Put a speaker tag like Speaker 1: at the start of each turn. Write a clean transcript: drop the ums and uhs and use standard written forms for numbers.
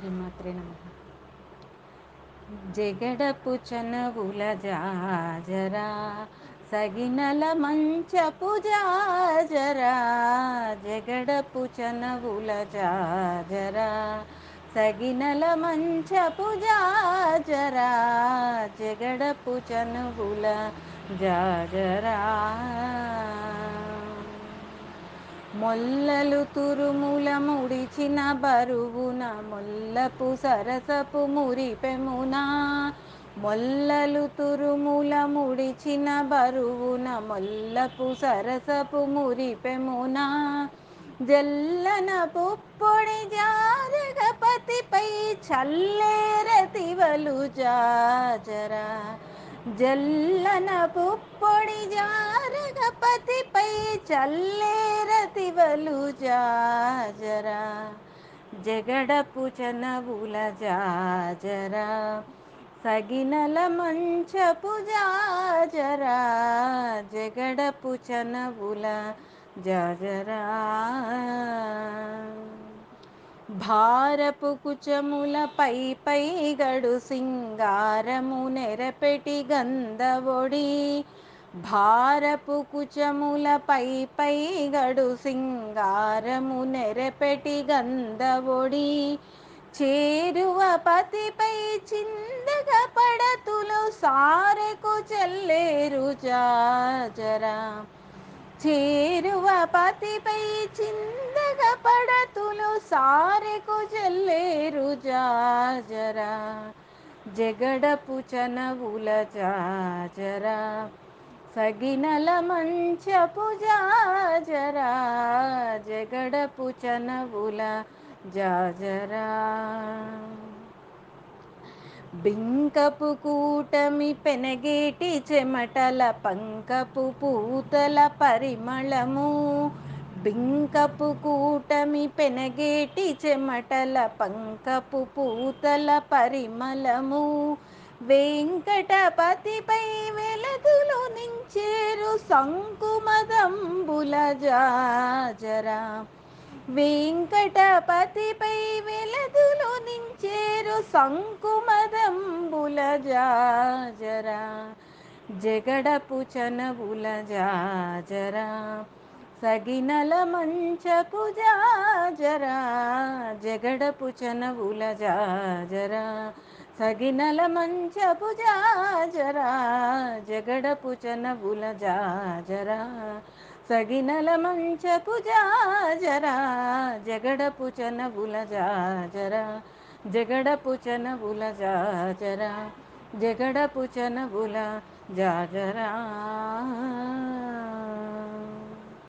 Speaker 1: శ్రీమాత్రే నమః. జగడపు చనవుల జాజరా సగినల మంచపు జాజరా, జగడపు చనవుల జాజరా సగినల మంచపు జాజరా, జగడపు చనువుల జాజరా. మొల్లలు తురుముల ముడిచిన బరువున మొల్లపు సరసపు మురిపెమున, మొల్లలు తురుముల ముడిచిన బరువున మొల్లపు సరసపు మురిపెమున, జల్లన పుప్పొడి జారగపతిపై చల్లేరతివలు జాజరా, జల్లన పుప్పొడి జారగపతిపై చల్లేరతివలు జాజరా, జగడపు చనవుల జాజరా సగినల మంచపు జాజరా, జగడపు చనవుల జాజరా. భారపు కుచముల పై గడు సింగారము నెరపెటి గంధవొడి, భారపు కుచముల పై గడు సింగారము నెరపెటి గంధవొడి, చేరువ పతిపై చిందగ పడతులు సారెకు చెల్లేరు జాజరా, చేరువ పతిపై చిందగ పడతులు సారెకు చెల్లేరు జాజరా, జగడపు చనవుల జాజరా సగినల మంచపు జాజరా, జగడపు చనవుల జాజరా. బింకపు కూటమి పెనగేటి చెమటల పంకపు పూతల పరిమళము, బింకపు కూటమి పెనగేటి చెమటల పంకపు పూతల పరిమళము, వెంకటపతిపై వెలదులు నించేరు సంకుమదంబుల జాజరా, వెంకటపతిపై వెలదులు నించేరు సంకుమదంబుల జాజరా, జగడపు చనవుల జాజరా సగినల మంచపు జాజరా, జగడపు చనవుల జాజరా సగినల మంచపు జాజరా, జగడపు చనవుల జాజరా సగినల మంచపు జాజరా, జగడపు చనవుల జాజరా, జగడపు చనవుల జాజరా, జగడపు చనవుల జాజరా.